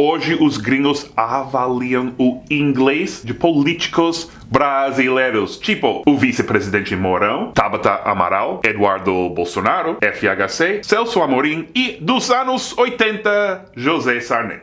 Hoje os gringos avaliam o inglês de políticos brasileiros, tipo o vice-presidente Mourão, Tabata Amaral, Eduardo Bolsonaro, FHC, Celso Amorim e, dos anos 80, José Sarney.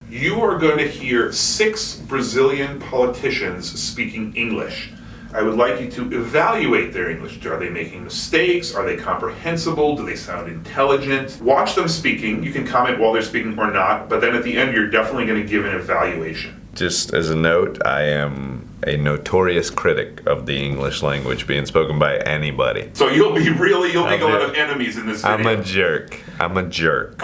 You are going to hear 6 Brazilian politicians speaking English. I would like you to evaluate their English. Are they making mistakes? Are they comprehensible? Do they sound intelligent? Watch them speaking. You can comment while they're speaking or not, but then at the end you're definitely going to give an evaluation. Just as a note, I am a notorious critic of the English language being spoken by anybody. So you'll make a lot of enemies in this video. I'm a jerk.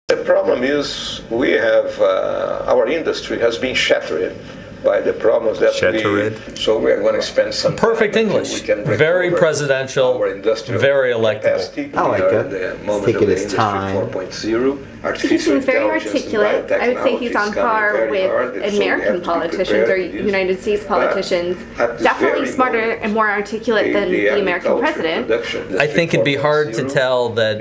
The problem is we have, our industry has been shattered by the problems that so we are going to spend some perfect time English, very presidential, very electable. I like that. He's taking his time. He seems very articulate. I would say he's on par with American politicians or United States politicians. Definitely smarter and more articulate than the American president. I think it'd be hard to tell that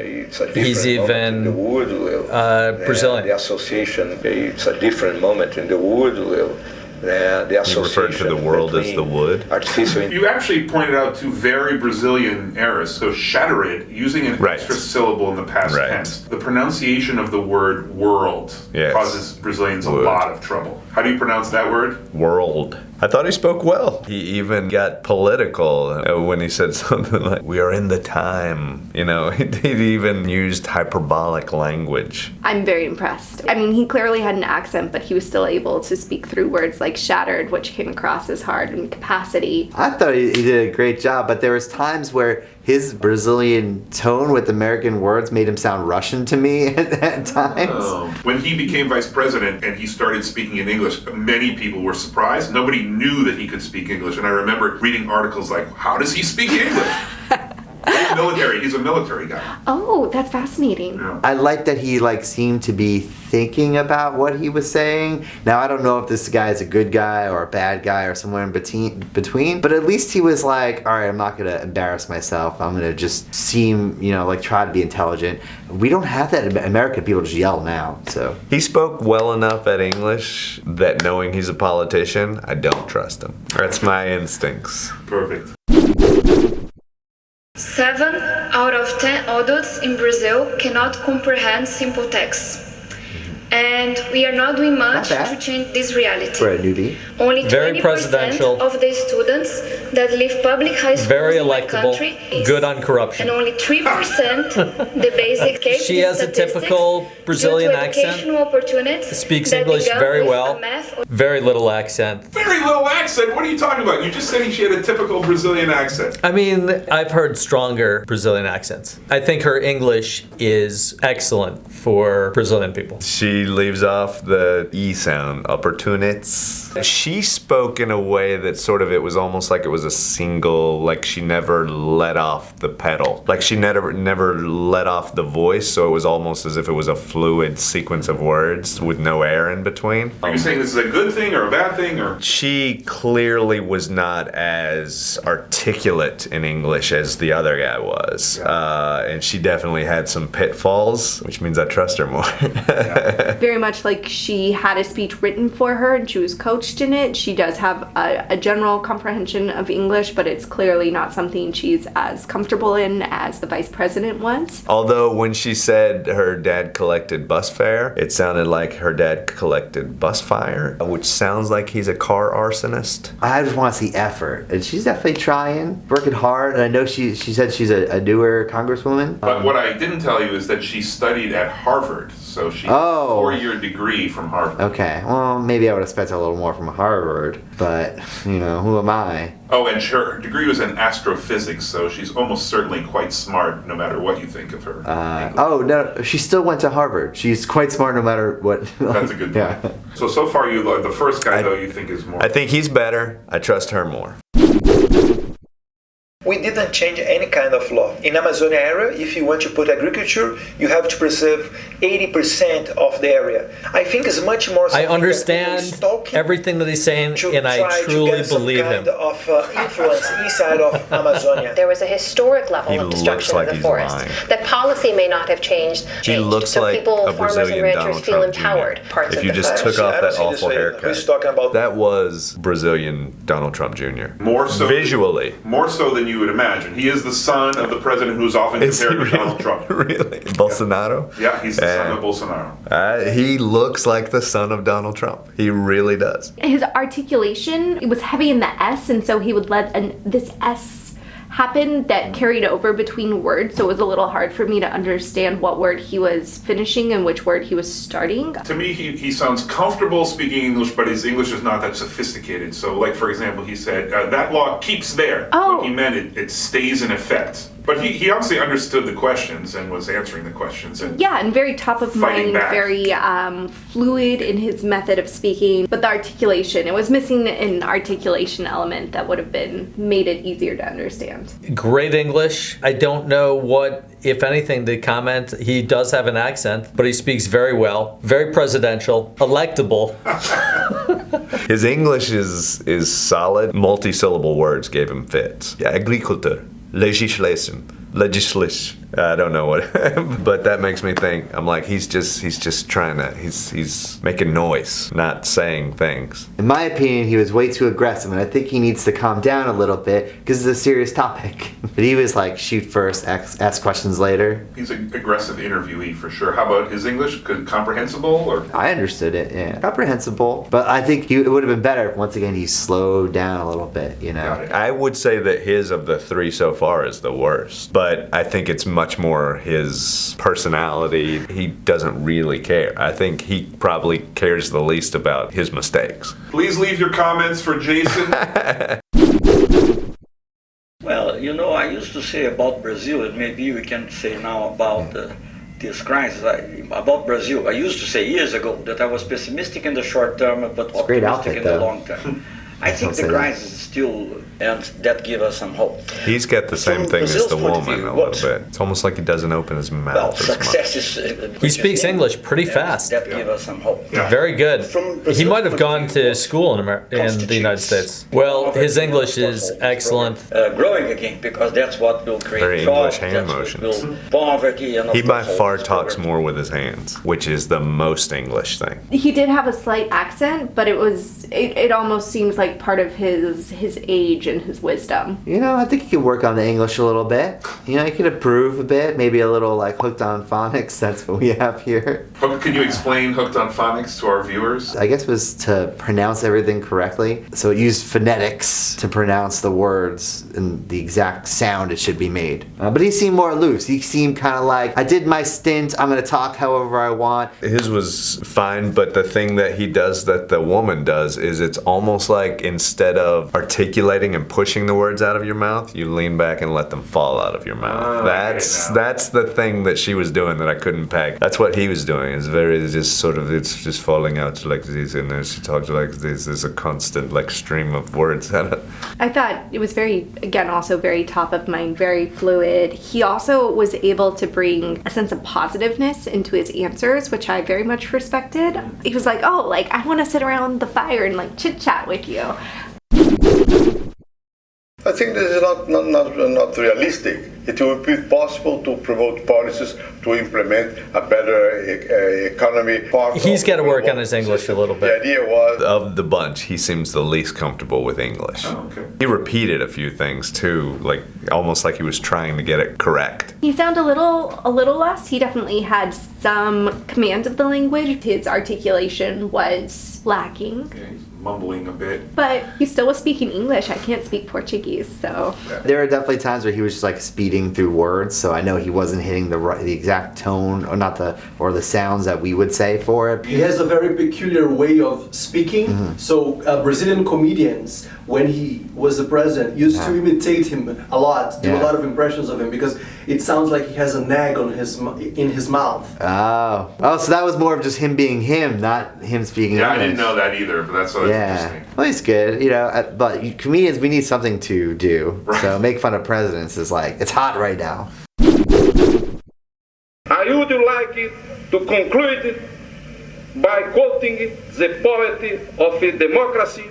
he's even Brazilian. The association, it's a different moment in the wood. You referred to the world as the wood? You actually pointed out 2 very Brazilian errors. So shattered, using an extra syllable in the past tense. The pronunciation of the word world causes Brazilians a lot of trouble. How do you pronounce that word? World. I thought he spoke well. He even got political when he said something like, "We are in the time." You know, he even used hyperbolic language. I'm very impressed. I mean, he clearly had an accent, but he was still able to speak through words like shattered, which came across as hard in capacity. I thought he did a great job, but there was times where his Brazilian tone with American words made him sound Russian to me at times. When he became vice president and he started speaking in English, many people were surprised. Nobody knew that he could speak English, and I remember reading articles like, how does he speak English? He's a military guy. Oh, that's fascinating. Yeah. I like that he seemed to be thinking about what he was saying. Now I don't know if this guy is a good guy or a bad guy or somewhere in between, but at least he was like, all right, I'm not gonna embarrass myself. I'm gonna just seem, try to be intelligent. We don't have that. American people just yell now. So he spoke well enough at English that knowing he's a politician, I don't trust him. That's my instincts. Perfect. 7 out of 10 adults in Brazil cannot comprehend simple text. And we are not doing much to change this reality. For a newbie. Only very 20% presidential, of the students that leave public high schools very in my electable, country good on corruption. And only 3% the basic case. She has a typical Brazilian accent, speaks English very well, very little accent. Very little accent? What are you talking about? You just said she had a typical Brazilian accent. I mean, I've heard stronger Brazilian accents. I think her English is excellent for Brazilian people. She leaves off the E sound, opportunities. She spoke in a way that it was almost like it was a single, like she never let off the pedal. Like she never let off the voice, so it was almost as if it was a fluid sequence of words with no air in between. Are you saying this is a good thing or a bad thing? Or she clearly was not as articulate in English as the other guy was. And she definitely had some pitfalls, which means I trust her more. Very much like she had a speech written for her and she was coached in it. She does have a general comprehension of English, but it's clearly not something she's as comfortable in as the vice president was. Although when she said her dad collected bus fare, it sounded like her dad collected bus fire, which sounds like he's a car arsonist. I just want to see effort, and she's definitely trying, working hard. And I know she said she's a newer congresswoman. But what I didn't tell you is that she studied at Harvard, so she has a 4-year degree from Harvard. Okay, well maybe I would have expected a little more from Harvard, but who am I? Oh, and her degree was in astrophysics, so she's almost certainly quite smart, no matter what you think of her. No, she still went to Harvard. She's quite smart, no matter what. That's a good point. Yeah. So far, the first guy, though, you think is more. I think he's better. I trust her more. We didn't change any kind of law. In Amazonia area, if you want to put agriculture, you have to preserve 80% of the area. I think it's much more. I understand everything that he's saying, and I truly believe him. Of influence inside of Amazonia. There was a historic level of destruction of the forest. That policy may not have changed. He looks so like people, a farmers Brazilian and ranchers Donald feel Trump empowered. Jr. Parts If of you the just took off that awful haircut. He's talking about That was Brazilian Donald Trump Jr. More so visually. More so than you would imagine. He is the son of the president who's often compared to Donald Trump. Really? Bolsonaro? Yeah, he's the son of Bolsonaro. He looks like the son of Donald Trump. He really does. His articulation, it was heavy in the S, and so he would let this S happen that carried over between words, so it was a little hard for me to understand what word he was finishing and which word he was starting. To me, he sounds comfortable speaking English, but his English is not that sophisticated. So, like, for example, he said, that law keeps there. Oh. What he meant, it stays in effect. But he obviously understood the questions and was answering the questions. And yeah, and very top of mind, back. very fluid in his method of speaking. But the articulation, it was missing an articulation element that would have made it easier to understand. Great English. I don't know what, if anything, to comment. He does have an accent, but he speaks very well. Very presidential. Electable. His English is solid. Multi-syllable words gave him fits. Yeah, agriculture. Legislation. I don't know what, but that makes me think. I'm like, he's just trying to, he's making noise, not saying things. In my opinion, he was way too aggressive, and I think he needs to calm down a little bit because it's a serious topic. But he was like, shoot first, ask questions later. he's an aggressive interviewee for sure. How about his English? Comprehensible? Or I understood it, yeah. Comprehensible. But I think it would have been better if, once again, he slowed down a little bit, you know? Got it. I would say that his of the three so far is the worst, but I think it's much more his personality. He doesn't really care. I think he probably cares the least about his mistakes. Please leave your comments for Jason. Well, you know, I used to say about Brazil, and maybe we can say now about this crisis. About Brazil, I used to say years ago that I was pessimistic in the short term, but optimistic in the long term. I think the crisis is still, and that gives us some hope. He's got the same thing as the woman a little bit. It's almost like he doesn't open his mouth Well, as much. success is... He speaks English pretty fast. That gives us some hope. Yeah. Very good. He might have gone to school in the United States. Well, his English is excellent. Growing again, because that's what will create Very jobs, English hand that's motions. what will poverty, and He by of course, far all this talks poverty. more with his hands, which is the most English thing. He did have a slight accent, but it almost seems like part of his age and his wisdom. You know, I think he could work on the English a little bit. You know, he could improve a bit. Maybe a little like hooked on phonics. That's what we have here. Can you explain Hooked on Phonics to our viewers? I guess it was to pronounce everything correctly. So it used phonetics to pronounce the words in the exact sound it should be made. But he seemed more loose. He seemed kind of like, I did my stint, I'm going to talk however I want. His was fine, but the thing that he does that the woman does is it's almost like instead of articulating and pushing the words out of your mouth, you lean back and let them fall out of your mouth. That's the thing that she was doing that I couldn't peg. That's what he was doing. It's just falling out like this, and then she talks like this. There's a constant like stream of words. I thought it was also very top of mind, very fluid. He also was able to bring a sense of positiveness into his answers, which I very much respected. He was like, oh, like, I want to sit around the fire and like chit chat with you. I think this is not realistic. It will be possible to promote policies to implement a better economy. He's got to work on his English a little bit. The idea was... Of the bunch, he seems the least comfortable with English. Oh, okay. He repeated a few things too, like almost like he was trying to get it correct. He sounded a little less. He definitely had some command of the language. His articulation was lacking. Yeah, he's mumbling a bit. But he still was speaking English. I can't speak Portuguese, so... There are definitely times where he was just like speeding through words, so I know he wasn't hitting the exact tone, or the sounds that we would say for it. He has a very peculiar way of speaking. Mm-hmm. So Brazilian comedians, when he was the president, used to imitate him a lot, do a lot of impressions of him, because it sounds like he has a nag on in his mouth. Oh, so that was more of just him being him, not him speaking English. I didn't know that either, but that's what interesting. Well, he's good, but comedians, we need something to do. Right. So make fun of presidents is like, it's hot right now. I would like to conclude by quoting the poet of democracy,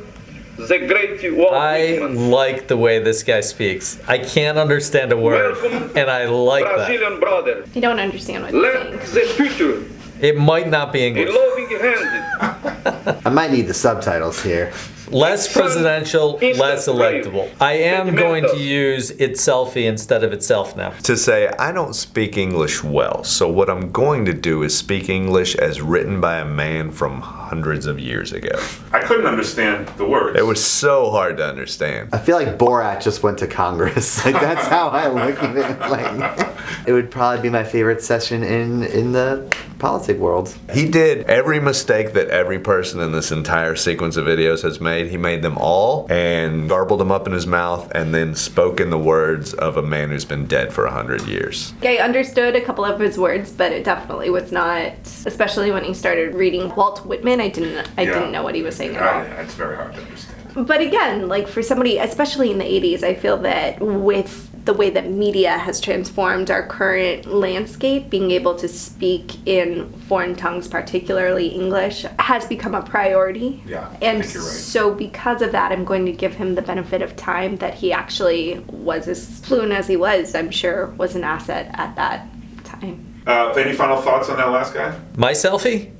the great Walt Whitman. I like the way this guy speaks. I can't understand a word, and I like Brazilian brother. You don't understand what he's saying. The future. It might not be English. A loving hand. I might need the subtitles here. Less presidential, less electable. I am going to use itselfy instead of itself now. To say, I don't speak English well, so what I'm going to do is speak English as written by a man from hundreds of years ago. I couldn't understand the words. It was so hard to understand. I feel like Borat just went to Congress. Like, that's how I look at it. Like, it would probably be my favorite session in the politic world. He did every mistake that every person in this entire sequence of videos has made. He made them all and garbled them up in his mouth and then spoke in the words of a man who's been dead for 100 years. I understood a couple of his words, but it definitely was not, especially when he started reading Walt Whitman, I didn't know what he was saying at all. It's very hard to understand. But again, like for somebody, especially in the 80s, I feel that with the way that media has transformed our current landscape, being able to speak in foreign tongues, particularly English, has become a priority. Yeah, and I think you're right. So because of that, I'm going to give him the benefit of time that he actually was as fluent as he was, I'm sure, was an asset at that time. Any final thoughts on that last guy? My selfie?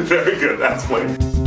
Very good, that's played.